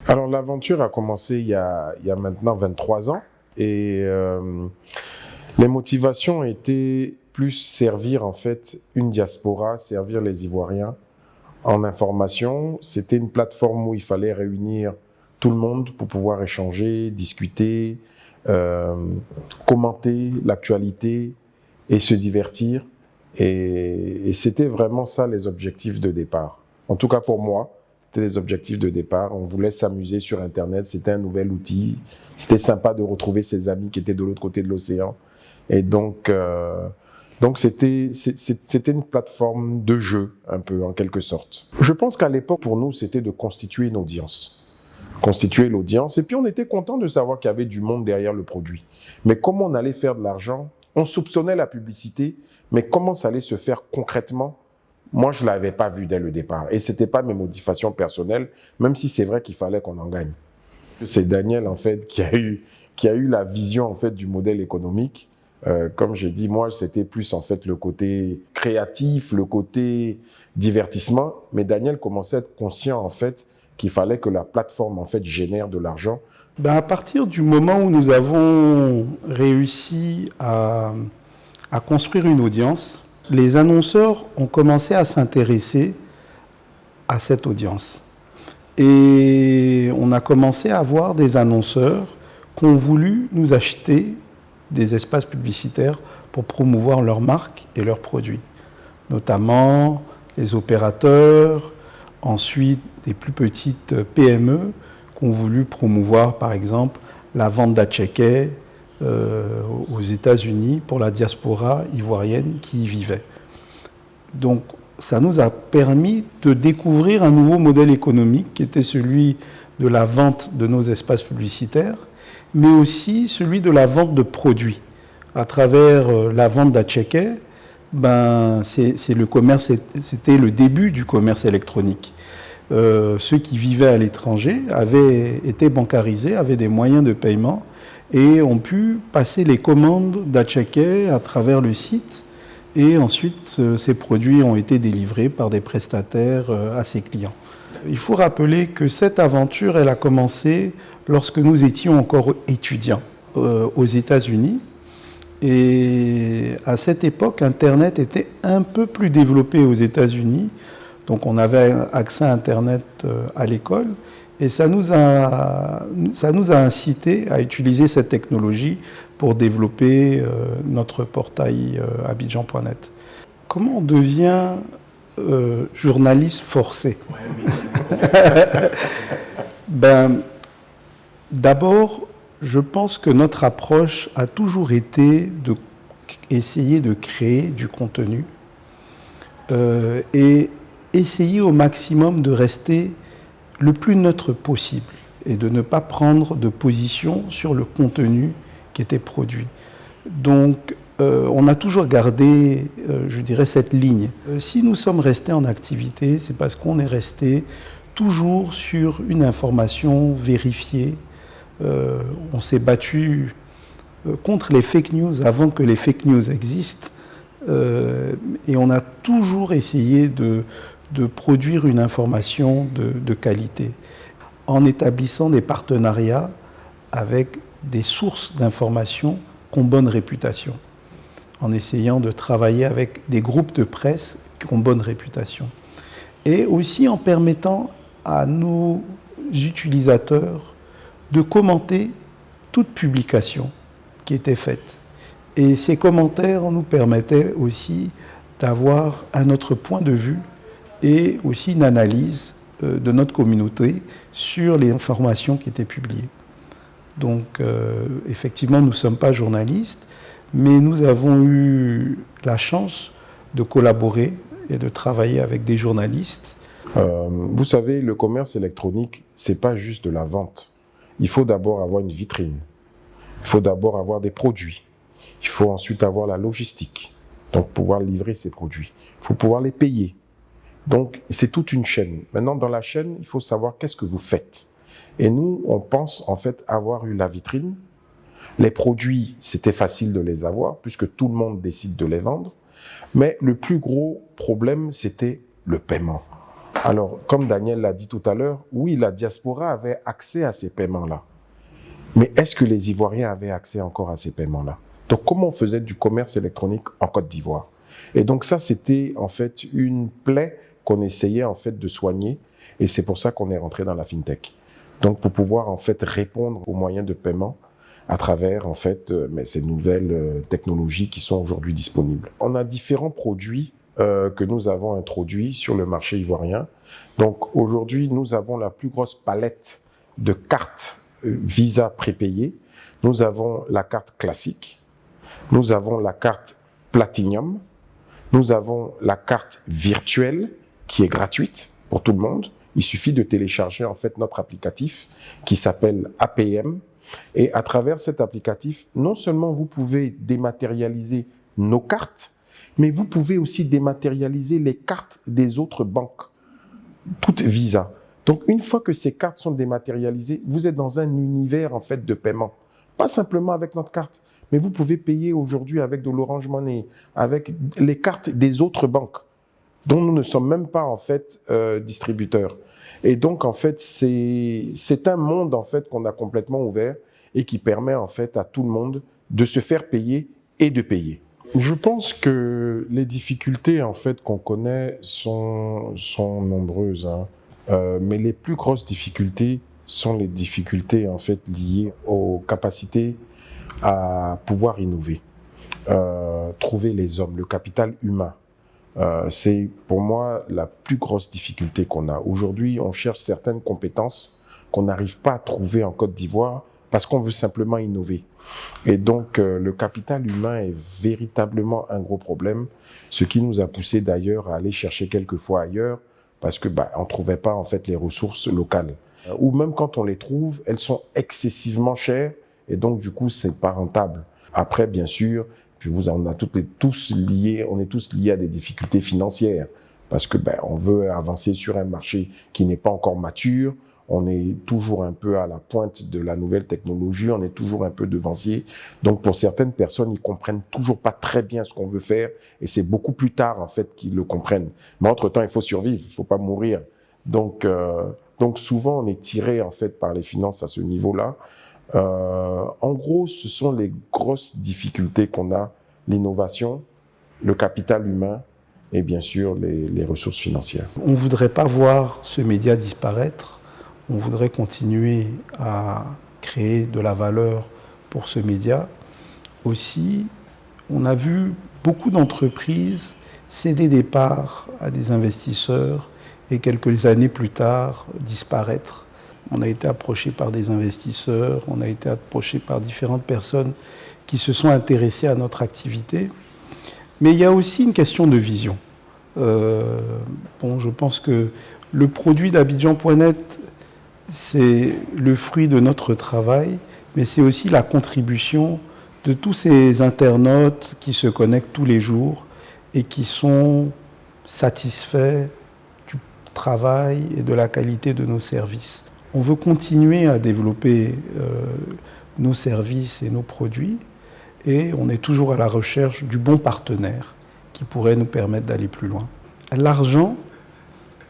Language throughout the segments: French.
Alors l'aventure a commencé il y a maintenant 23 ans et les motivations étaient plus servir en fait une diaspora, servir les Ivoiriens en information. C'était une plateforme où il fallait réunir tout le monde pour pouvoir échanger, discuter, euh, commenter l'actualité et se divertir. Et c'était vraiment ça les objectifs de départ. En tout cas pour moi, c'était les objectifs de départ. On voulait s'amuser sur Internet, c'était un nouvel outil. C'était sympa de retrouver ses amis qui étaient de l'autre côté de l'océan. Et donc c'était une plateforme de jeu, un peu, en quelque sorte. Je pense qu'à l'époque, pour nous, c'était de constituer une audience. Constituer l'audience. Et puis, on était content de savoir qu'il y avait du monde derrière le produit. Mais comment on allait faire de l'argent? On soupçonnait la publicité, mais comment ça allait se faire concrètement? Moi, je ne l'avais pas vu dès le départ. Et ce n'était pas mes motivations personnelles, même si c'est vrai qu'il fallait qu'on en gagne. C'est Daniel, en fait, qui a eu la vision, en fait, du modèle économique. Comme j'ai dit, moi, c'était plus, en fait, le côté créatif, le côté divertissement. Mais Daniel commençait à être conscient, en fait, qu'il fallait que la plateforme, en fait, génère de l'argent. À partir du moment où nous avons réussi à construire une audience, les annonceurs ont commencé à s'intéresser à cette audience. Et on a commencé à avoir des annonceurs qui ont voulu nous acheter des espaces publicitaires pour promouvoir leurs marques et leurs produits, notamment les opérateurs, ensuite des plus petites PME qui ont voulu promouvoir par exemple la vente d'Atcheke aux États-Unis pour la diaspora ivoirienne qui y vivait. Donc ça nous a permis de découvrir un nouveau modèle économique qui était celui de la vente de nos espaces publicitaires, mais aussi celui de la vente de produits. À travers la vente d'Atcheke, c'est le commerce, c'était le début du commerce électronique. Ceux qui vivaient à l'étranger avaient été bancarisés, avaient des moyens de paiement et ont pu passer les commandes d'Atcheke à travers le site. Et ensuite, ces produits ont été délivrés par des prestataires à ses clients. Il faut rappeler que cette aventure, elle a commencé lorsque nous étions encore étudiants aux États-Unis. Et à cette époque, Internet était un peu plus développé aux États-Unis. Donc on avait accès à Internet à l'école. Et ça nous a incité à utiliser cette technologie pour développer notre portail Abidjan.net. Comment on devient journaliste forcé? D'abord, je pense que notre approche a toujours été d'essayer de créer du contenu et essayer au maximum de rester le plus neutre possible et de ne pas prendre de position sur le contenu qui était produit. Donc, on a toujours gardé, je dirais, cette ligne. Si nous sommes restés en activité, c'est parce qu'on est resté toujours sur une information vérifiée. On s'est battu contre les fake news avant que les fake news existent. Et on a toujours essayé de produire une information de qualité en établissant des partenariats avec des sources d'informations qui ont bonne réputation, en essayant de travailler avec des groupes de presse qui ont bonne réputation et aussi en permettant à nos utilisateurs de commenter toute publication qui était faite. Et ces commentaires nous permettaient aussi d'avoir un autre point de vue et aussi une analyse de notre communauté sur les informations qui étaient publiées. Donc, effectivement, nous ne sommes pas journalistes, mais nous avons eu la chance de collaborer et de travailler avec des journalistes. Vous savez, le commerce électronique, ce n'est pas juste de la vente. Il faut d'abord avoir une vitrine. Il faut d'abord avoir des produits. Il faut ensuite avoir la logistique, donc pouvoir livrer ces produits. Il faut pouvoir les payer. Donc, c'est toute une chaîne. Maintenant, dans la chaîne, il faut savoir qu'est-ce que vous faites. Et nous, on pense en fait avoir eu la vitrine. Les produits, c'était facile de les avoir, puisque tout le monde décide de les vendre. Mais le plus gros problème, c'était le paiement. Alors, comme Daniel l'a dit tout à l'heure, oui, la diaspora avait accès à ces paiements-là. Mais est-ce que les Ivoiriens avaient accès encore à ces paiements-là? Donc, comment on faisait du commerce électronique en Côte d'Ivoire? Et donc ça, c'était en fait une plaie qu'on essayait en fait de soigner. Et c'est pour ça qu'on est rentré dans la fintech. Donc, pour pouvoir en fait répondre aux moyens de paiement à travers en fait ces nouvelles technologies qui sont aujourd'hui disponibles. On a différents produits que nous avons introduits sur le marché ivoirien. Donc aujourd'hui, nous avons la plus grosse palette de cartes Visa prépayées. Nous avons la carte classique, nous avons la carte Platinum, nous avons la carte virtuelle qui est gratuite pour tout le monde. Il suffit de télécharger en fait notre applicatif qui s'appelle APM. Et à travers cet applicatif, non seulement vous pouvez dématérialiser nos cartes, mais vous pouvez aussi dématérialiser les cartes des autres banques, toutes Visa. Donc, une fois que ces cartes sont dématérialisées, vous êtes dans un univers en fait de paiement. Pas simplement avec notre carte, mais vous pouvez payer aujourd'hui avec de l'Orange Money, avec les cartes des autres banques, dont nous ne sommes même pas en fait distributeurs. Et donc, en fait, c'est un monde en fait qu'on a complètement ouvert et qui permet en fait à tout le monde de se faire payer et de payer. Je pense que les difficultés en fait qu'on connaît sont nombreuses, hein. Mais les plus grosses difficultés sont les difficultés en fait liées aux capacités à pouvoir innover, trouver les hommes, le capital humain. C'est pour moi la plus grosse difficulté qu'on a. Aujourd'hui, on cherche certaines compétences qu'on n'arrive pas à trouver en Côte d'Ivoire parce qu'on veut simplement innover. Et donc, le capital humain est véritablement un gros problème, ce qui nous a poussé d'ailleurs à aller chercher quelquefois ailleurs parce que on trouvait pas en fait les ressources locales. Ou même quand on les trouve, elles sont excessivement chères et donc du coup, c'est pas rentable. Après, bien sûr, on est tous liés à des difficultés financières parce que on veut avancer sur un marché qui n'est pas encore mature. On est toujours un peu à la pointe de la nouvelle technologie, on est toujours un peu devancier. Donc pour certaines personnes, ils comprennent toujours pas très bien ce qu'on veut faire et c'est beaucoup plus tard en fait qu'ils le comprennent. Mais entre-temps, il faut survivre, il faut pas mourir. Donc souvent on est tiré en fait par les finances à ce niveau-là. En gros, ce sont les grosses difficultés qu'on a, l'innovation, le capital humain et bien sûr les ressources financières. On ne voudrait pas voir ce média disparaître, on voudrait continuer à créer de la valeur pour ce média. Aussi, on a vu beaucoup d'entreprises céder des parts à des investisseurs et quelques années plus tard disparaître. On a été approché par des investisseurs, on a été approché par différentes personnes qui se sont intéressées à notre activité. Mais il y a aussi une question de vision. Je pense que le produit d'Abidjan.net, c'est le fruit de notre travail, mais c'est aussi la contribution de tous ces internautes qui se connectent tous les jours et qui sont satisfaits du travail et de la qualité de nos services. On veut continuer à développer nos services et nos produits et on est toujours à la recherche du bon partenaire qui pourrait nous permettre d'aller plus loin. L'argent,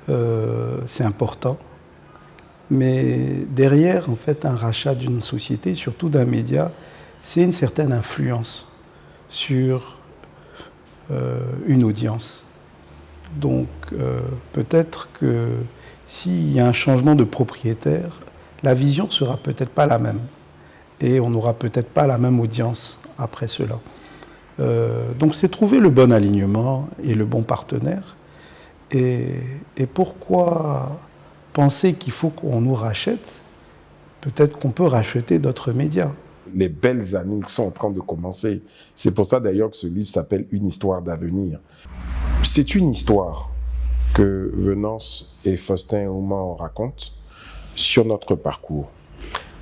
c'est important, mais derrière, en fait, un rachat d'une société, surtout d'un média, c'est une certaine influence sur une audience. Donc, peut-être que s'il y a un changement de propriétaire, la vision ne sera peut-être pas la même. Et on n'aura peut-être pas la même audience après cela. Donc c'est trouver le bon alignement et le bon partenaire. Et pourquoi penser qu'il faut qu'on nous rachète? Peut-être qu'on peut racheter d'autres médias. Les belles années sont en train de commencer. C'est pour ça d'ailleurs que ce livre s'appelle « Une histoire d'avenir ». C'est une histoire que Venance et Faustin Ouman racontent sur notre parcours.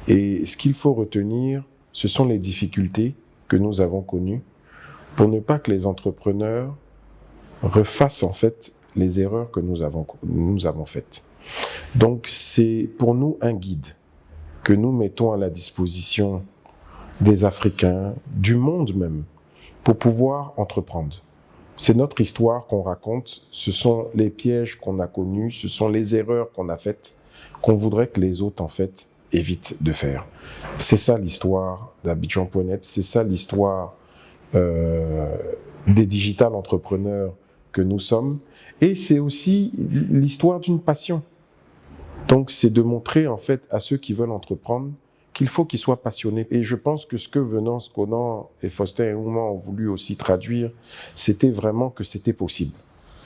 Et ce qu'il faut retenir, ce sont les difficultés que nous avons connues pour ne pas que les entrepreneurs refassent en fait les erreurs que nous avons faites. Donc c'est pour nous un guide que nous mettons à la disposition des Africains, du monde même, pour pouvoir entreprendre. C'est notre histoire qu'on raconte, ce sont les pièges qu'on a connus, ce sont les erreurs qu'on a faites, qu'on voudrait que les autres, en fait, évitent de faire. C'est ça l'histoire d'Abidjan.net, c'est ça l'histoire des digital entrepreneurs que nous sommes, et c'est aussi l'histoire d'une passion. Donc, c'est de montrer, en fait, à ceux qui veulent entreprendre qu'il faut qu'ils soient passionnés. Et je pense que ce que Venance, Conan et Faustin et Ouma ont voulu aussi traduire, c'était vraiment que c'était possible.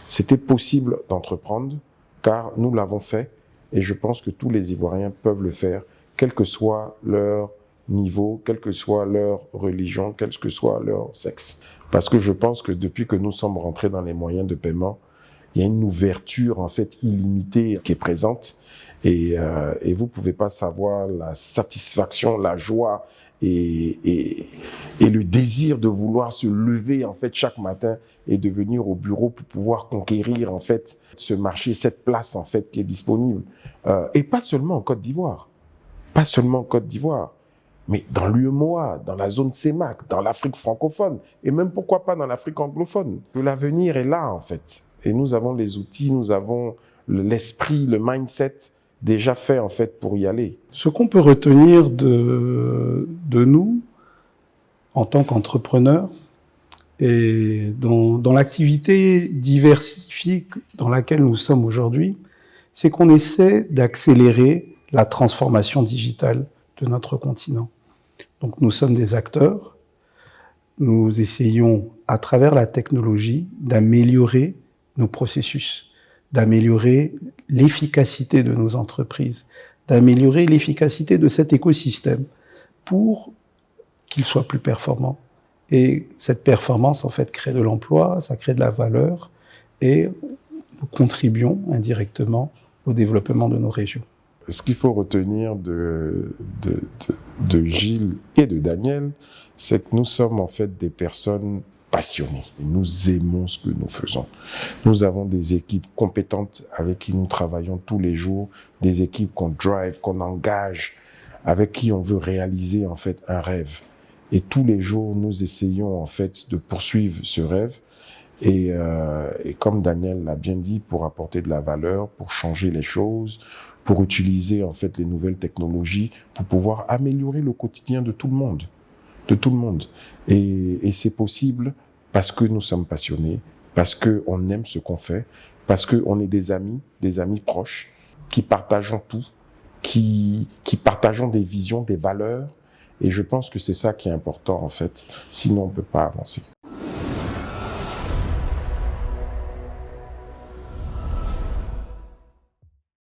C'était possible d'entreprendre, car nous l'avons fait, et je pense que tous les Ivoiriens peuvent le faire, quel que soit leur niveau, quelle que soit leur religion, quel que soit leur sexe. Parce que je pense que depuis que nous sommes rentrés dans les moyens de paiement, il y a une ouverture, en fait, illimitée qui est présente. Et vous ne pouvez pas savoir la satisfaction, la joie et le désir de vouloir se lever en fait chaque matin et de venir au bureau pour pouvoir conquérir en fait ce marché, cette place en fait qui est disponible. Et pas seulement en Côte d'Ivoire, pas seulement en Côte d'Ivoire, mais dans l'UEMOA, dans la zone CEMAC, dans l'Afrique francophone et même pourquoi pas dans l'Afrique anglophone. L'avenir est là en fait. Et nous avons les outils, nous avons l'esprit, le mindset déjà fait en fait pour y aller. Ce qu'on peut retenir de nous en tant qu'entrepreneurs et dans l'activité diversifiée dans laquelle nous sommes aujourd'hui, c'est qu'on essaie d'accélérer la transformation digitale de notre continent. Donc nous sommes des acteurs, nous essayons à travers la technologie d'améliorer nos processus, d'améliorer l'efficacité de nos entreprises, d'améliorer l'efficacité de cet écosystème pour qu'il soit plus performant. Et cette performance, en fait, crée de l'emploi, ça crée de la valeur et nous contribuons indirectement au développement de nos régions. Ce qu'il faut retenir de Gilles et de Daniel, c'est que nous sommes en fait des personnes passionnés. Nous aimons ce que nous faisons. Nous avons des équipes compétentes avec qui nous travaillons tous les jours, des équipes qu'on drive, qu'on engage, avec qui on veut réaliser en fait un rêve. Et tous les jours, nous essayons en fait de poursuivre ce rêve. Et comme Daniel l'a bien dit, pour apporter de la valeur, pour changer les choses, pour utiliser en fait les nouvelles technologies, pour pouvoir améliorer le quotidien de tout le monde. De tout le monde. Et c'est possible parce que nous sommes passionnés, parce qu'on aime ce qu'on fait, parce qu'on est des amis proches, qui partageons tout, qui partageons des visions, des valeurs. Et je pense que c'est ça qui est important en fait, sinon on ne peut pas avancer.